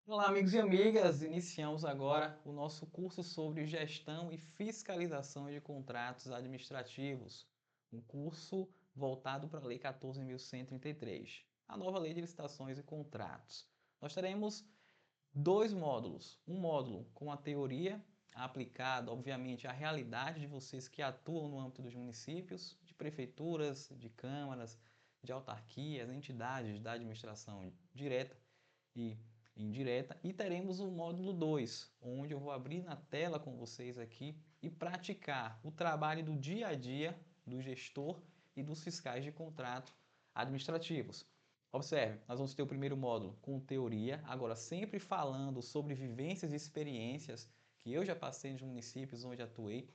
Olá, amigos e amigas! Iniciamos agora o nosso curso sobre gestão e fiscalização de contratos administrativos, um curso voltado para a Lei 14.133, a nova Lei de Licitações e Contratos. Nós teremos dois módulos, um módulo com a teoria aplicada, obviamente, à realidade de vocês que atuam no âmbito dos municípios, de prefeituras, de câmaras, de autarquias, entidades da administração direta e indireta, e teremos o módulo 2, onde eu vou abrir na tela com vocês aqui e praticar o trabalho do dia a dia do gestor e dos fiscais de contrato administrativos. Observe, nós vamos ter o primeiro módulo com teoria, agora sempre falando sobre vivências e experiências que eu já passei nos municípios onde atuei,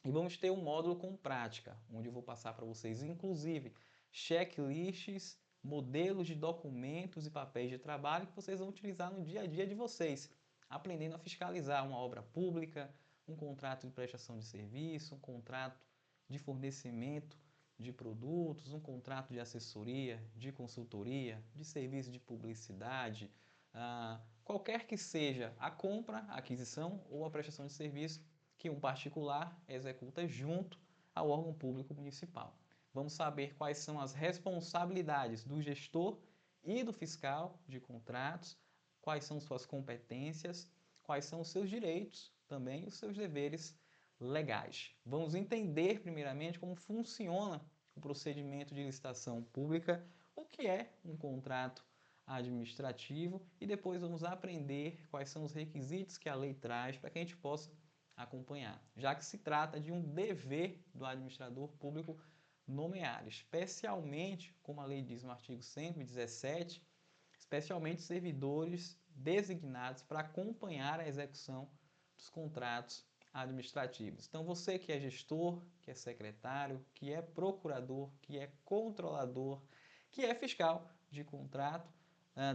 e vamos ter um módulo com prática, onde eu vou passar para vocês, inclusive, checklists, modelos de documentos e papéis de trabalho que vocês vão utilizar no dia a dia de vocês, aprendendo a fiscalizar uma obra pública, um contrato de prestação de serviço, um contrato de fornecimento de produtos, um contrato de assessoria, de consultoria, de serviço de publicidade, qualquer que seja a compra, a aquisição ou a prestação de serviço que um particular executa junto ao órgão público municipal. Vamos saber quais são as responsabilidades do gestor e do fiscal de contratos, quais são suas competências, quais são os seus direitos também e os seus deveres legais. Vamos entender primeiramente como funciona o procedimento de licitação pública, o que é um contrato administrativo e depois vamos aprender quais são os requisitos que a lei traz para que a gente possa acompanhar, já que se trata de um dever do administrador público nomear, especialmente, como a lei diz no artigo 117, especialmente servidores designados para acompanhar a execução dos contratos administrativos. Então, você que é gestor, que é secretário, que é procurador, que é controlador, que é fiscal de contrato,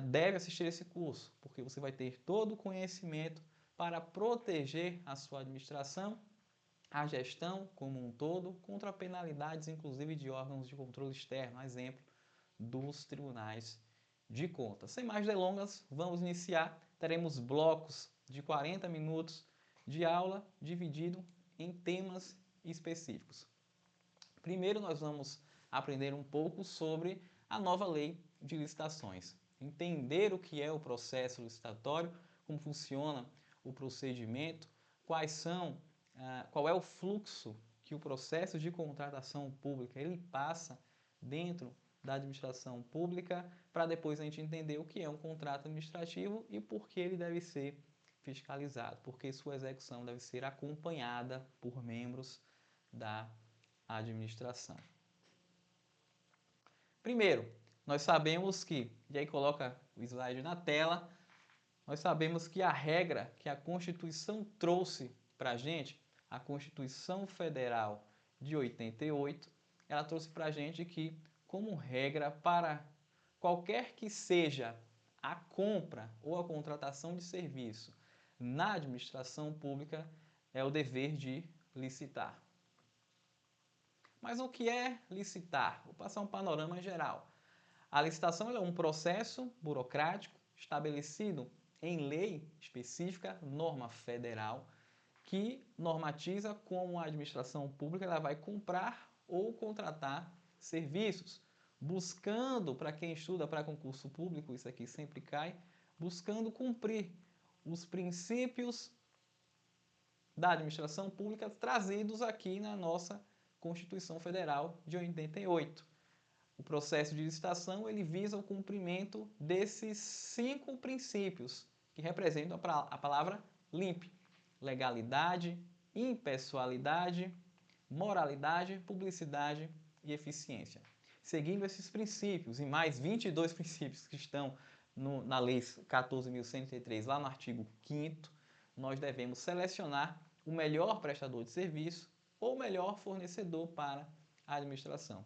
deve assistir esse curso, porque você vai ter todo o conhecimento para proteger a sua administração, a gestão como um todo, contra penalidades, inclusive de órgãos de controle externo, exemplo dos tribunais de contas. Sem mais delongas, vamos iniciar. Teremos blocos de 40 minutos de aula dividido em temas específicos. Primeiro, nós vamos aprender um pouco sobre a nova lei de licitações, entender o que é o processo licitatório, como funciona o procedimento, qual é o fluxo que o processo de contratação pública ele passa dentro da administração pública, para depois a gente entender o que é um contrato administrativo e por que ele deve ser fiscalizado, porque sua execução deve ser acompanhada por membros da administração. Primeiro, nós sabemos que, e aí coloca o slide na tela, nós sabemos que a regra que a Constituição trouxe para a gente, a Constituição Federal de 88, ela trouxe para a gente que, como regra para qualquer que seja a compra ou a contratação de serviço na administração pública, é o dever de licitar. Mas o que é licitar? Vou passar um panorama geral. A licitação é um processo burocrático estabelecido em lei específica, norma federal, que normatiza como a administração pública ela vai comprar ou contratar serviços, buscando, para quem estuda para concurso público, isso aqui sempre cai, buscando cumprir os princípios da administração pública trazidos aqui na nossa Constituição Federal de 88. O processo de licitação ele visa o cumprimento desses 5 princípios que representam a palavra LIMP: legalidade, impessoalidade, moralidade, publicidade e eficiência. Seguindo esses princípios e mais 22 princípios que estão na Lei 14.103, lá no artigo 5º, nós devemos selecionar o melhor prestador de serviço ou o melhor fornecedor para a administração,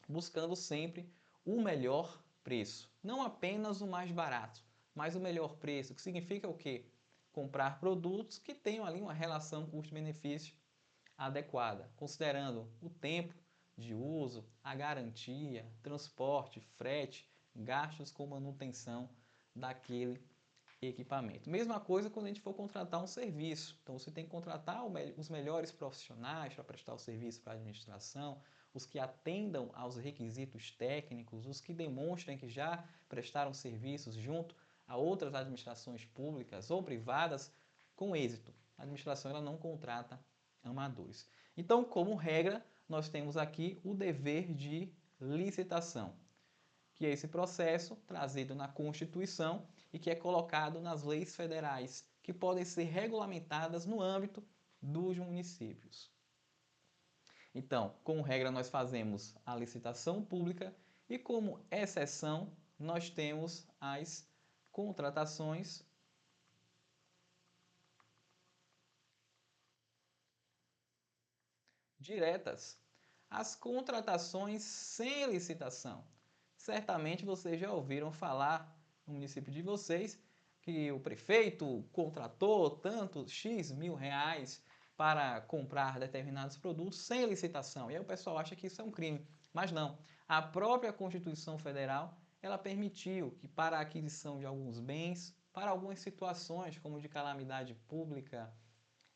buscando sempre o melhor preço. Não apenas o mais barato, mas o melhor preço, que significa o quê? Comprar produtos que tenham ali uma relação custo-benefício adequada, considerando o tempo de uso, a garantia, transporte, frete, gastos com manutenção daquele equipamento. Mesma coisa quando a gente for contratar um serviço. Então, você tem que contratar os melhores profissionais para prestar o serviço para a administração, os que atendam aos requisitos técnicos, os que demonstrem que já prestaram serviços junto a outras administrações públicas ou privadas com êxito. A administração ela não contrata amadores. Então, como regra, nós temos aqui o dever de licitação, que é esse processo trazido na Constituição e que é colocado nas leis federais, que podem ser regulamentadas no âmbito dos municípios. Então, como regra, nós fazemos a licitação pública e, como exceção, nós temos as contratações diretas, as contratações sem licitação. Certamente vocês já ouviram falar no município de vocês que o prefeito contratou tantos X mil reais para comprar determinados produtos sem licitação. E aí o pessoal acha que isso é um crime. Mas não. A própria Constituição Federal ela permitiu que para a aquisição de alguns bens, para algumas situações como de calamidade pública,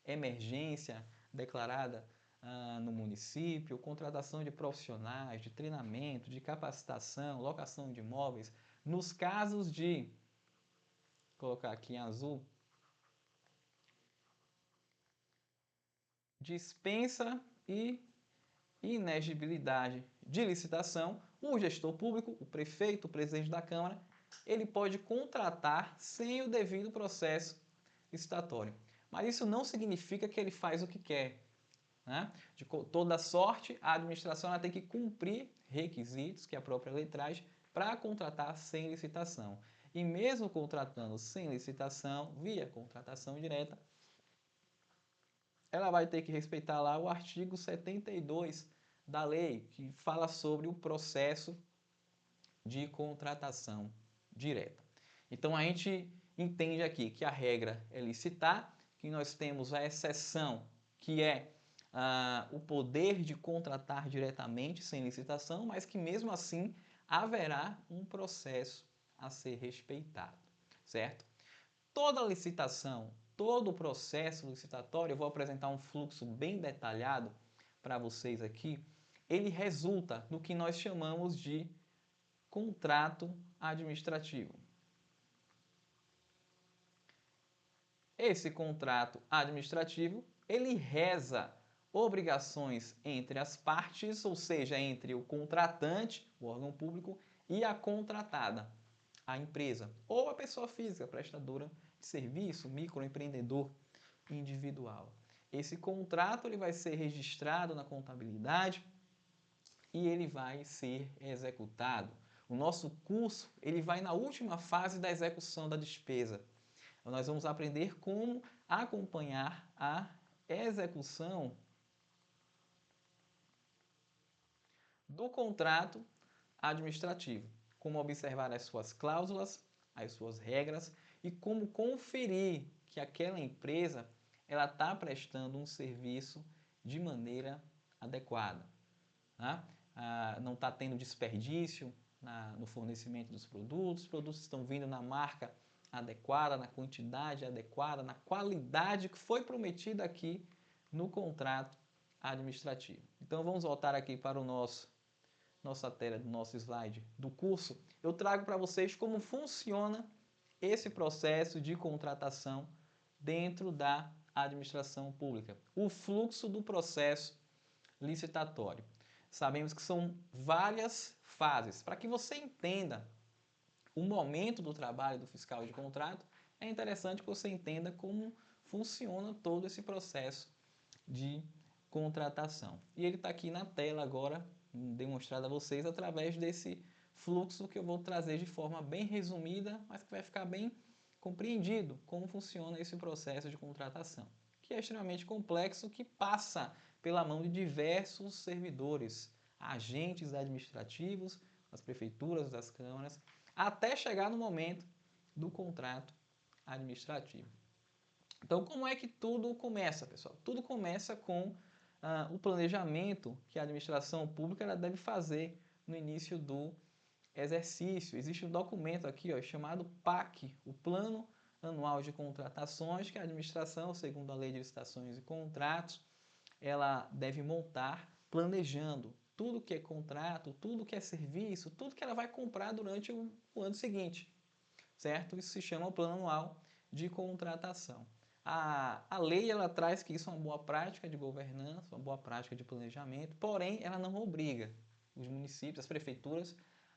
emergência declarada no município, contratação de profissionais, de treinamento, de capacitação, locação de imóveis. Nos casos de, vou colocar aqui em azul, dispensa e inexigibilidade de licitação, o gestor público, o prefeito, o presidente da Câmara, ele pode contratar sem o devido processo licitatório. Mas isso não significa que ele faz o que quer. Né? De toda sorte, a administração ela tem que cumprir requisitos que a própria lei traz para contratar sem licitação. E mesmo contratando sem licitação, via contratação direta, ela vai ter que respeitar lá o artigo 72 da lei, que fala sobre o processo de contratação direta. Então a gente entende aqui que a regra é licitar, que nós temos a exceção, que é o poder de contratar diretamente sem licitação, mas que mesmo assim haverá um processo a ser respeitado, certo? Toda licitação, todo o processo licitatório, eu vou apresentar um fluxo bem detalhado para vocês aqui, ele resulta no que nós chamamos de contrato administrativo. Esse contrato administrativo, ele reza obrigações entre as partes, ou seja, entre o contratante, o órgão público, e a contratada, a empresa, ou a pessoa física, prestadora de serviço, microempreendedor individual. Esse contrato ele vai ser registrado na contabilidade e ele vai ser executado. O nosso curso ele vai na última fase da execução da despesa. Nós vamos aprender como acompanhar a execução do contrato administrativo, como observar as suas cláusulas, as suas regras e como conferir que aquela empresa ela está prestando um serviço de maneira adequada. Tá? Não está tendo desperdício no fornecimento dos produtos, os produtos estão vindo na marca adequada, na quantidade adequada, na qualidade que foi prometida aqui no contrato administrativo. Então vamos voltar aqui para o nossa tela do nosso slide do curso. Eu trago para vocês como funciona esse processo de contratação dentro da administração pública, o fluxo do processo licitatório. Sabemos que são várias fases. Para que você entenda o momento do trabalho do fiscal de contrato, é interessante que você entenda como funciona todo esse processo de contratação. E ele está aqui na tela agora, demonstrado a vocês através desse fluxo que eu vou trazer de forma bem resumida, mas que vai ficar bem compreendido como funciona esse processo de contratação, que é extremamente complexo, que passa pela mão de diversos servidores, agentes administrativos, das prefeituras, das câmaras, até chegar no momento do contrato administrativo. Então, como é que tudo começa, pessoal? Tudo começa com o planejamento que a administração pública ela deve fazer no início do exercício. Existe um documento aqui ó, chamado PAC, o Plano anual de contratações que a administração, segundo a Lei de Licitações e Contratos, ela deve montar planejando tudo que é contrato, tudo que é serviço, tudo que ela vai comprar durante o ano seguinte, certo? Isso se chama plano anual de contratação. A lei ela traz que isso é uma boa prática de governança, uma boa prática de planejamento, porém ela não obriga os municípios, as prefeituras,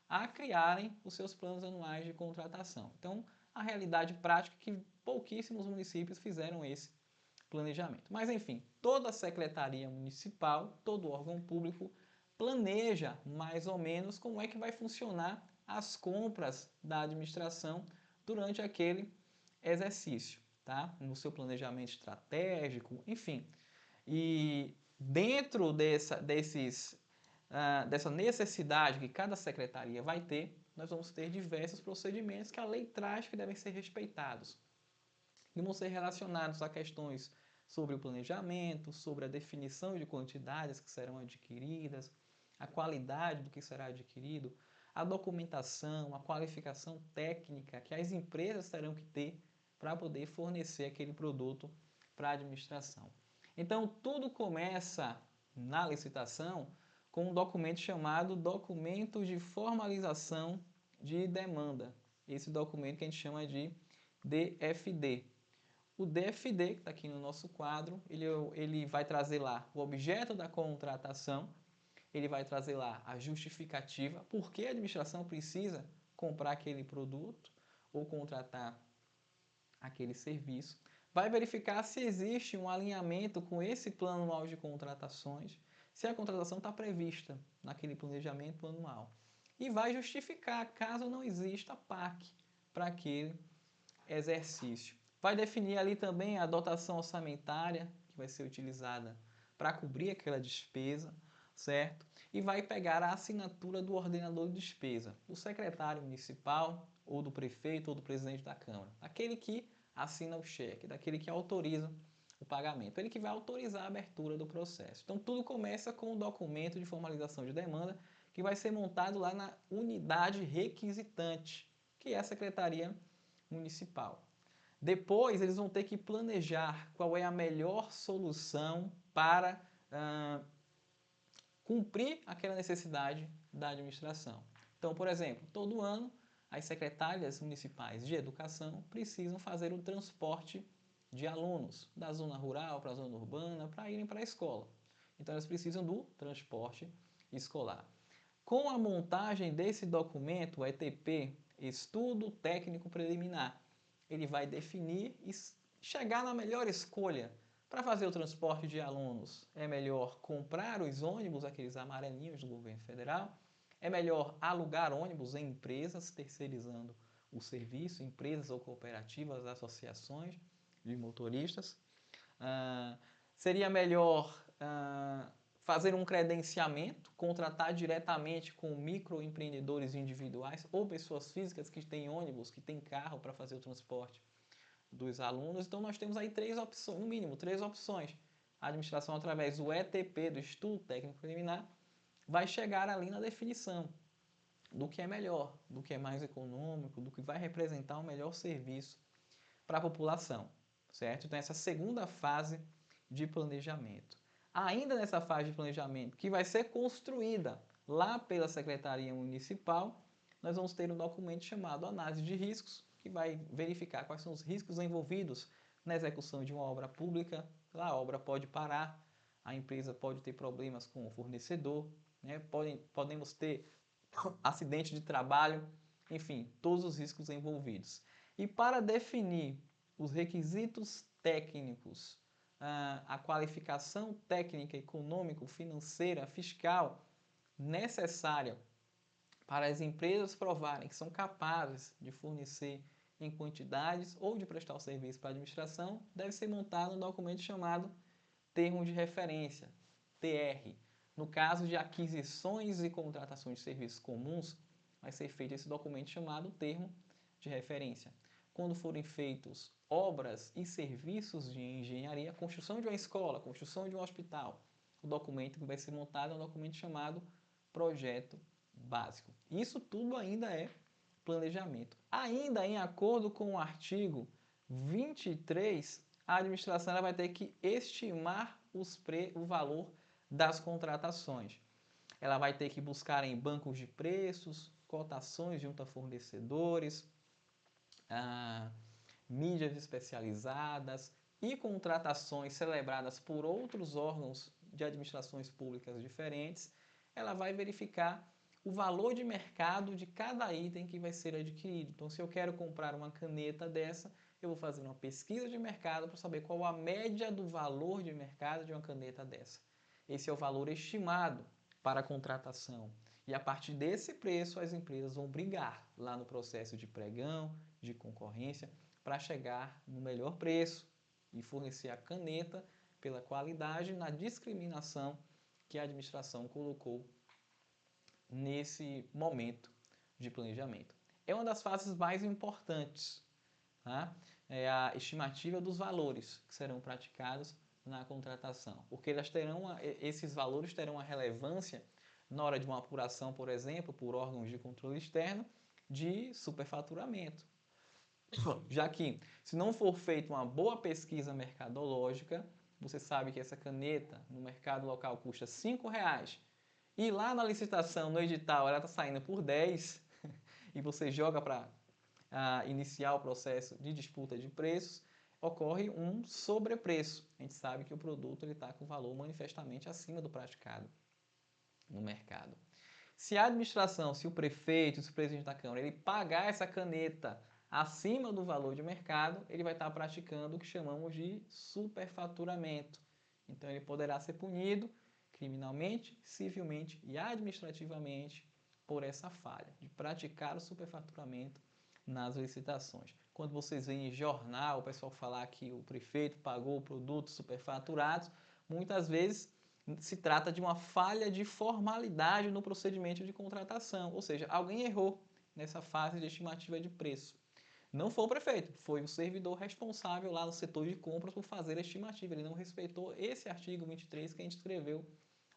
a criarem os seus planos anuais de contratação. Então, a realidade prática é que pouquíssimos municípios fizeram esse planejamento. Mas, enfim, toda secretaria municipal, todo órgão público planeja mais ou menos como é que vai funcionar as compras da administração durante aquele exercício, tá? No seu planejamento estratégico, enfim. E dentro dessa necessidade que cada secretaria vai ter, nós vamos ter diversos procedimentos que a lei traz que devem ser respeitados. E vão ser relacionados a questões sobre o planejamento, sobre a definição de quantidades que serão adquiridas, a qualidade do que será adquirido, a documentação, a qualificação técnica que as empresas terão que ter para poder fornecer aquele produto para a administração. Então, tudo começa na licitação com um documento chamado Documento de Formalização de Demanda. Esse documento que a gente chama de DFD. O DFD, que está aqui no nosso quadro, ele vai trazer lá o objeto da contratação, ele vai trazer lá a justificativa, por que a administração precisa comprar aquele produto ou contratar aquele serviço, vai verificar se existe um alinhamento com esse plano anual de contratações, se a contratação está prevista naquele planejamento anual. E vai justificar caso não exista PAC para aquele exercício. Vai definir ali também a dotação orçamentária que vai ser utilizada para cobrir aquela despesa, certo? E vai pegar a assinatura do ordenador de despesa, do secretário municipal, ou do prefeito, ou do presidente da Câmara. Aquele que assina o cheque, daquele que autoriza o pagamento. Ele que vai autorizar a abertura do processo. Então, tudo começa com o documento de formalização de demanda, que vai ser montado lá na unidade requisitante, que é a Secretaria Municipal. Depois, eles vão ter que planejar qual é a melhor solução para cumprir aquela necessidade da administração. Então, por exemplo, todo ano, as secretárias municipais de educação precisam fazer o transporte de alunos da zona rural para a zona urbana para irem para a escola. Então, elas precisam do transporte escolar. Com a montagem desse documento, o ETP, Estudo Técnico Preliminar, ele vai definir e chegar na melhor escolha. Para fazer o transporte de alunos, é melhor comprar os ônibus, aqueles amarelinhos do governo federal, é melhor alugar ônibus em empresas, terceirizando o serviço, empresas ou cooperativas, associações de motoristas. Seria melhor fazer um credenciamento, contratar diretamente com microempreendedores individuais ou pessoas físicas que têm ônibus, que têm carro para fazer o transporte dos alunos. Então, nós temos aí três opções, no mínimo, três opções. A administração, através do ETP, do Estudo Técnico Preliminar, vai chegar ali na definição do que é melhor, do que é mais econômico, do que vai representar o melhor serviço para a população, certo? Então, essa segunda fase de planejamento. Ainda nessa fase de planejamento, que vai ser construída lá pela Secretaria Municipal, nós vamos ter um documento chamado Análise de Riscos, que vai verificar quais são os riscos envolvidos na execução de uma obra pública. Lá a obra pode parar, a empresa pode ter problemas com o fornecedor, né? Podemos ter acidente de trabalho, enfim, todos os riscos envolvidos. E para definir os requisitos técnicos, a qualificação técnica, econômica, financeira, fiscal necessária para as empresas provarem que são capazes de fornecer em quantidades ou de prestar o serviço para a administração, deve ser montado um documento chamado Termo de Referência, TR. No caso de aquisições e contratações de serviços comuns, vai ser feito esse documento chamado Termo de Referência. Quando forem feitos obras e serviços de engenharia, construção de uma escola, construção de um hospital, o documento que vai ser montado é um documento chamado Projeto Básico. Isso tudo ainda é planejamento. Ainda em acordo com o artigo 23, a administração ela vai ter que estimar o valor das contratações. Ela vai ter que buscar em bancos de preços, cotações junto a fornecedores, mídias especializadas e contratações celebradas por outros órgãos de administrações públicas diferentes. Ela vai verificar o valor de mercado de cada item que vai ser adquirido. Então, se eu quero comprar uma caneta dessa, eu vou fazer uma pesquisa de mercado para saber qual a média do valor de mercado de uma caneta dessa. Esse é o valor estimado para a contratação. E a partir desse preço, as empresas vão brigar lá no processo de pregão, de concorrência, para chegar no melhor preço e fornecer a caneta pela qualidade na discriminação que a administração colocou nesse momento de planejamento. É uma das fases mais importantes, tá? É a estimativa dos valores que serão praticados na contratação, porque esses valores terão uma relevância na hora de uma apuração, por exemplo, por órgãos de controle externo, de superfaturamento. Já que, se não for feita uma boa pesquisa mercadológica, você sabe que essa caneta no mercado local custa R$5 e lá na licitação, no edital, ela está saindo por 10 e você joga para iniciar o processo de disputa de preços, ocorre um sobrepreço. A gente sabe que o produto está com valor manifestamente acima do praticado no mercado. Se a administração, se o prefeito, se o presidente da Câmara, ele pagar essa caneta acima do valor de mercado, ele vai estar praticando o que chamamos de superfaturamento. Então, ele poderá ser punido criminalmente, civilmente e administrativamente por essa falha de praticar o superfaturamento nas licitações. Quando vocês veem em jornal o pessoal falar que o prefeito pagou produtos superfaturados, muitas vezes se trata de uma falha de formalidade no procedimento de contratação, ou seja, alguém errou nessa fase de estimativa de preço. Não foi o prefeito, foi o servidor responsável lá no setor de compras por fazer a estimativa. Ele não respeitou esse artigo 23 que a gente escreveu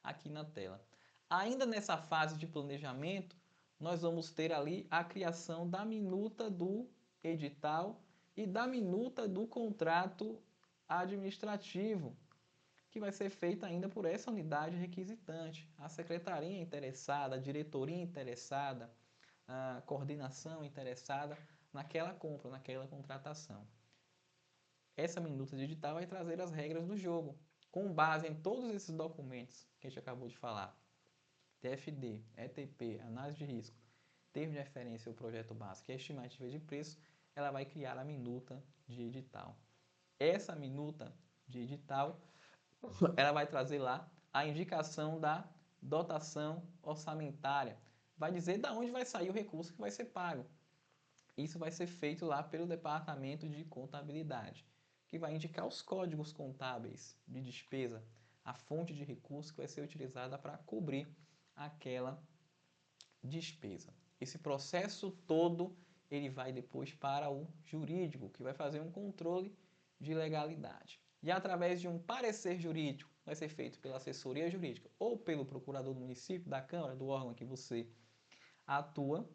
aqui na tela. Ainda nessa fase de planejamento, nós vamos ter ali a criação da minuta do edital e da minuta do contrato administrativo, que vai ser feita ainda por essa unidade requisitante. A secretaria interessada, a diretoria interessada, a coordenação interessada naquela compra, naquela contratação. Essa minuta digital vai trazer as regras do jogo, com base em todos esses documentos que a gente acabou de falar. TFD, ETP, análise de risco, termo de referência ao projeto básico e a estimativa de preço, ela vai criar a minuta de edital. Essa minuta de edital, ela vai trazer lá a indicação da dotação orçamentária. Vai dizer de onde vai sair o recurso que vai ser pago. Isso vai ser feito lá pelo Departamento de Contabilidade, que vai indicar os códigos contábeis de despesa, a fonte de recurso que vai ser utilizada para cobrir aquela despesa. Esse processo todo, ele vai depois para o jurídico, que vai fazer um controle de legalidade. E através de um parecer jurídico, vai ser feito pela assessoria jurídica ou pelo procurador do município, da Câmara, do órgão que você atua,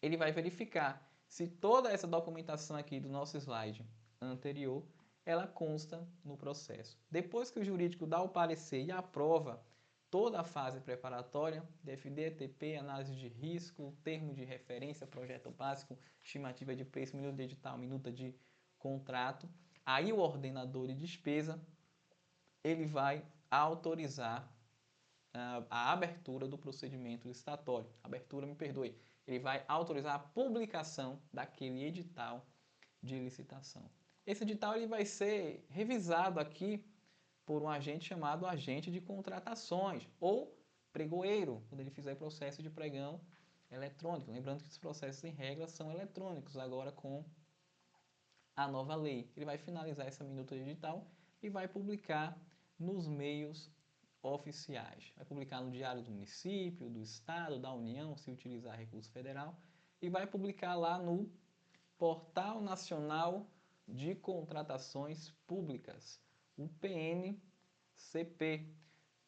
ele vai verificar se toda essa documentação aqui do nosso slide anterior, ela consta no processo. Depois que o jurídico dá o parecer e aprova toda a fase preparatória, DFD, ETP, análise de risco, termo de referência, projeto básico, estimativa de preço, minuta de edital, minuta de contrato, aí o ordenador de despesa, ele vai autorizar a abertura do procedimento licitatório. Abertura, me perdoe. Ele vai autorizar a publicação daquele edital de licitação. Esse edital ele vai ser revisado aqui por um agente chamado agente de contratações ou pregoeiro, quando ele fizer processo de pregão eletrônico. Lembrando que os processos em regra são eletrônicos agora com a nova lei. Ele vai finalizar essa minuta digital e vai publicar nos meios oficiais. Vai publicar no Diário do Município, do Estado, da União, se utilizar recurso federal, e vai publicar lá no Portal Nacional de Contratações Públicas, o PNCP.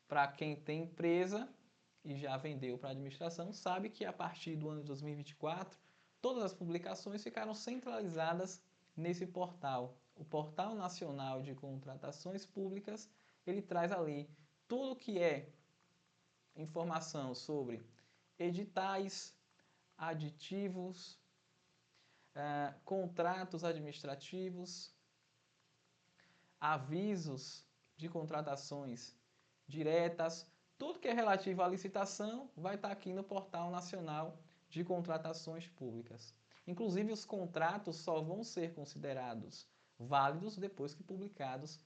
Para quem tem empresa e já vendeu para a administração, sabe que a partir do ano de 2024, todas as publicações ficaram centralizadas nesse portal. O Portal Nacional de Contratações Públicas, ele traz ali tudo que é informação sobre editais, aditivos, contratos administrativos, avisos de contratações diretas, tudo que é relativo à licitação vai estar aqui no Portal Nacional de Contratações Públicas. Inclusive, os contratos só vão ser considerados válidos depois que publicados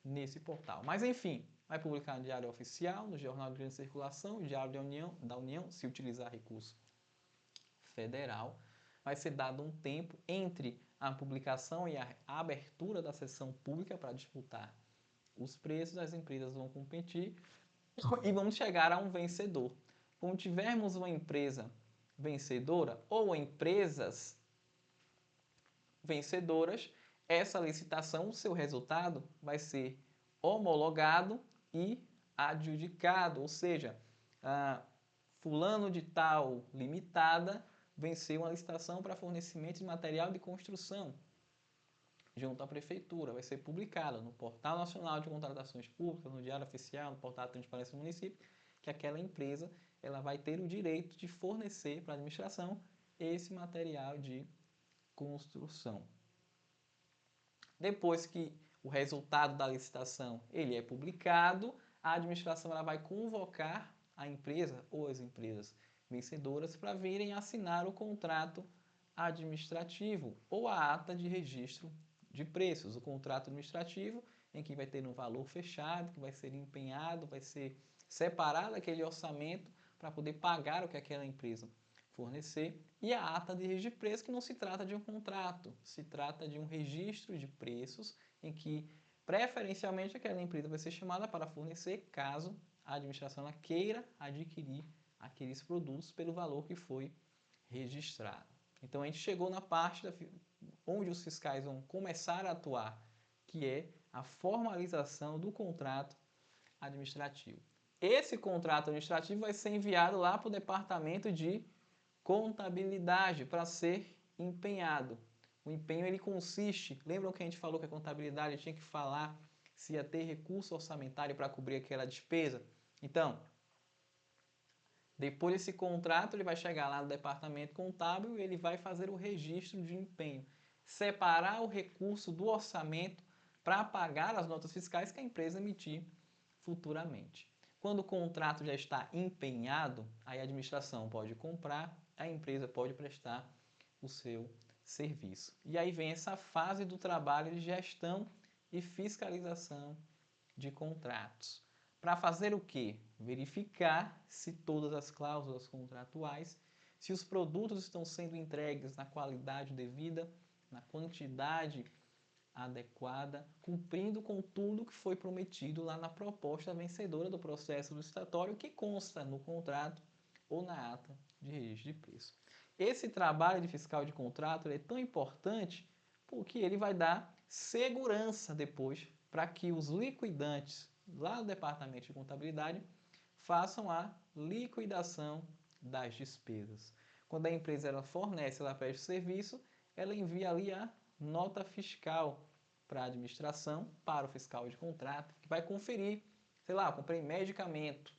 nesse portal. Mas, enfim, vai publicar no Diário Oficial, no Jornal de Grande Circulação, Diário da União, se utilizar recurso federal. Vai ser dado um tempo entre a publicação e a abertura da sessão pública para disputar os preços, as empresas vão competir e vamos chegar a um vencedor. Quando tivermos uma empresa vencedora ou empresas vencedoras, essa licitação, o seu resultado vai ser homologado e adjudicado, ou seja, fulano de tal limitada venceu uma licitação para fornecimento de material de construção junto à prefeitura, vai ser publicada no Portal Nacional de Contratações Públicas, no Diário Oficial, no Portal de Transparência do Município, que aquela empresa ela vai ter o direito de fornecer para a administração esse material de construção. Depois que o resultado da licitação ele é publicado, a administração ela vai convocar a empresa ou as empresas vencedoras para virem assinar o contrato administrativo ou a ata de registro de preços. O contrato administrativo em que vai ter um valor fechado, que vai ser empenhado, vai ser separado aquele orçamento para poder pagar o que aquela empresa fornecer, e a ata de registro de preços, que não se trata de um contrato, se trata de um registro de preços em que preferencialmente aquela empresa vai ser chamada para fornecer caso a administração ela queira adquirir aqueles produtos pelo valor que foi registrado. Então a gente chegou na parte onde os fiscais vão começar a atuar, que é a formalização do contrato administrativo. Esse contrato administrativo vai ser enviado lá para o departamento de contabilidade para ser empenhado. O empenho ele consiste, lembram que a gente falou que a contabilidade tinha que falar se ia ter recurso orçamentário para cobrir aquela despesa? Então, depois desse contrato, ele vai chegar lá no departamento contábil e ele vai fazer o registro de empenho, separar o recurso do orçamento para pagar as notas fiscais que a empresa emitir futuramente. Quando o contrato já está empenhado, aí a administração pode comprar, a empresa pode prestar o seu serviço. E aí vem essa fase do trabalho de gestão e fiscalização de contratos. Para fazer o quê? Verificar se todas as cláusulas contratuais, se os produtos estão sendo entregues na qualidade devida, na quantidade adequada, cumprindo com tudo que foi prometido lá na proposta vencedora do processo licitatório que consta no contrato ou na ata de registro de preço. Esse trabalho de fiscal de contrato é tão importante porque ele vai dar segurança depois para que os liquidantes lá no departamento de contabilidade façam a liquidação das despesas. Quando a empresa ela fornece, ela presta serviço, ela envia ali a nota fiscal para a administração, para o fiscal de contrato, que vai conferir, sei lá, comprei medicamento,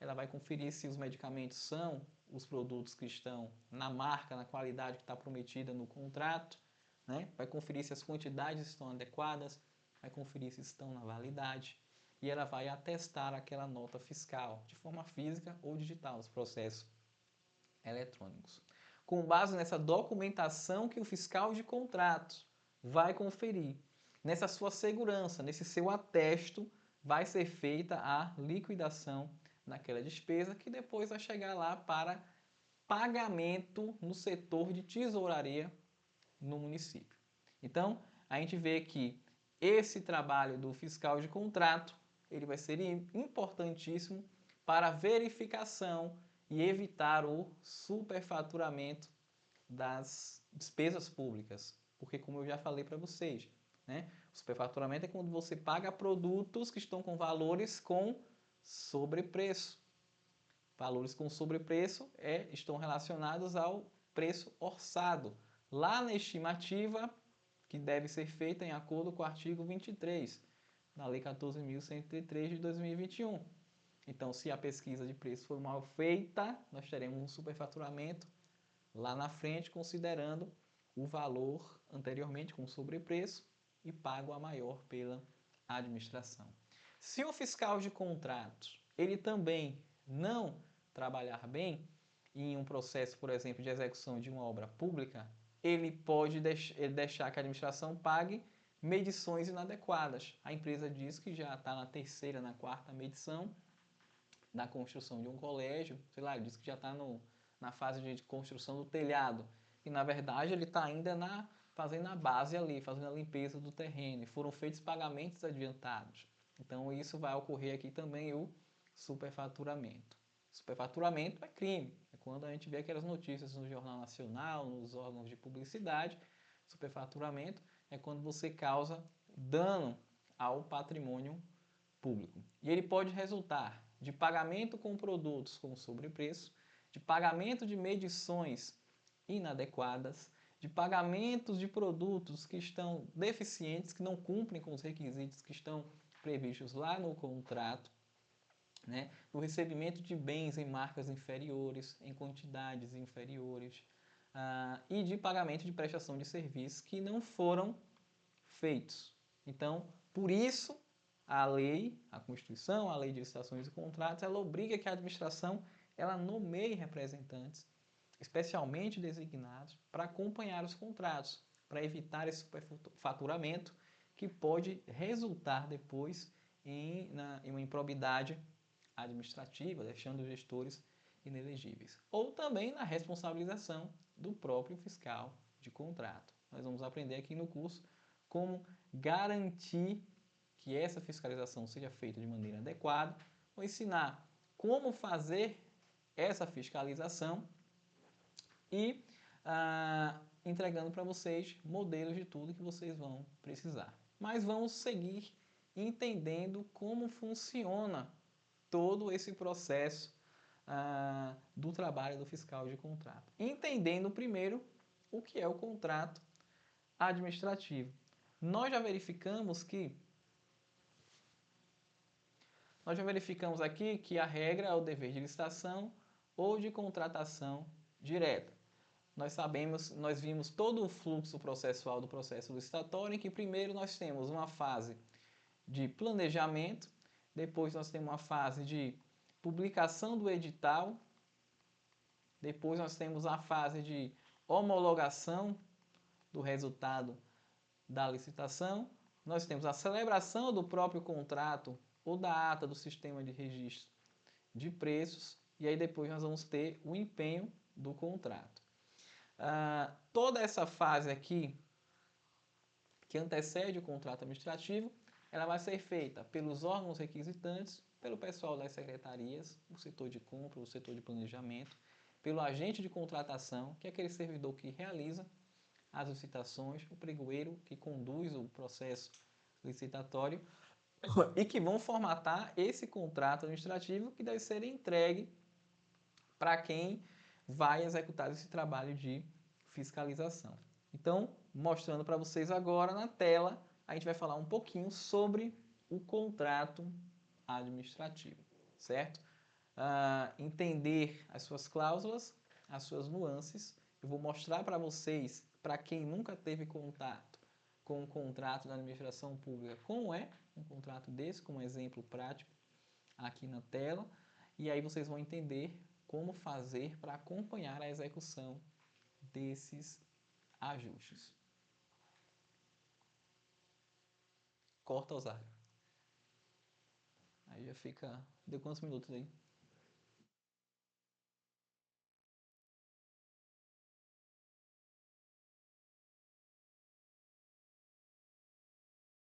ela vai conferir se os medicamentos são os produtos que estão na marca, na qualidade que está prometida no contrato, né? Vai conferir se as quantidades estão adequadas, vai conferir se estão na validade e ela vai atestar aquela nota fiscal de forma física ou digital, os processos eletrônicos. Com base nessa documentação que o fiscal de contratos vai conferir, nessa sua segurança, nesse seu atesto, vai ser feita a liquidação daquela despesa que depois vai chegar lá para pagamento no setor de tesouraria no município. Então, a gente vê que esse trabalho do fiscal de contrato, ele vai ser importantíssimo para a verificação e evitar o superfaturamento das despesas públicas. Porque, como eu já falei para vocês, né, o superfaturamento é quando você paga produtos que estão com valores com sobrepreço. Valores com sobrepreço estão relacionados ao preço orçado. Lá na estimativa, que deve ser feita em acordo com o artigo 23 da Lei 14.103 de 2021. Então, se a pesquisa de preço for mal feita, nós teremos um superfaturamento lá na frente, considerando o valor anteriormente com sobrepreço e pago a maior pela administração. Se o fiscal de contratos ele também não trabalhar bem em um processo, por exemplo, de execução de uma obra pública, ele pode deixar que a administração pague medições inadequadas. A empresa diz que já está na terceira, na quarta medição da construção de um colégio, sei lá, diz que já está na fase de construção do telhado, e na verdade ele está ainda fazendo a base ali, fazendo a limpeza do terreno, e foram feitos pagamentos adiantados. Então isso vai ocorrer aqui também o superfaturamento. Superfaturamento é crime, é quando a gente vê aquelas notícias no Jornal Nacional, nos órgãos de publicidade. Superfaturamento é quando você causa dano ao patrimônio público. E ele pode resultar de pagamento com produtos com sobrepreço, de pagamento de medições inadequadas, de pagamentos de produtos que estão deficientes, que não cumprem com os requisitos que estão previstos lá no contrato, né? Do recebimento de bens em marcas inferiores, em quantidades inferiores, e de pagamento de prestação de serviços que não foram feitos. Então, por isso, a lei, a Constituição, a Lei de Licitações e Contratos, ela obriga que a administração ela nomeie representantes, especialmente designados, para acompanhar os contratos, para evitar esse superfaturamento que pode resultar depois em uma improbidade administrativa, deixando os gestores inelegíveis. Ou também na responsabilização do próprio fiscal de contrato. Nós vamos aprender aqui no curso como garantir que essa fiscalização seja feita de maneira adequada. Vou ensinar como fazer essa fiscalização e entregando para vocês modelos de tudo que vocês vão precisar. Mas vamos seguir entendendo como funciona todo esse processo do trabalho do fiscal de contrato. Entendendo primeiro o que é o contrato administrativo. Nós já verificamos aqui que a regra é o dever de licitação ou de contratação direta. Nós vimos todo o fluxo processual do processo licitatório, em que primeiro nós temos uma fase de planejamento, depois nós temos uma fase de publicação do edital, depois nós temos a fase de homologação do resultado da licitação, nós temos a celebração do próprio contrato ou da ata do sistema de registro de preços, e aí depois nós vamos ter o empenho do contrato. Toda essa fase aqui, que antecede o contrato administrativo, ela vai ser feita pelos órgãos requisitantes, pelo pessoal das secretarias, o setor de compra, o setor de planejamento, pelo agente de contratação, que é aquele servidor que realiza as licitações, o pregoeiro que conduz o processo licitatório e que vão formatar esse contrato administrativo que deve ser entregue para quem vai executar esse trabalho de fiscalização. Então, mostrando para vocês agora na tela, a gente vai falar um pouquinho sobre o contrato administrativo, certo? Entender as suas cláusulas, as suas nuances. Eu vou mostrar para vocês, para quem nunca teve contato com um contrato da administração pública, como é um contrato desse, como exemplo prático aqui na tela. E aí vocês vão entender como fazer para acompanhar a execução desses ajustes. Corta, Osar. Aí já fica... Deu quantos minutos aí?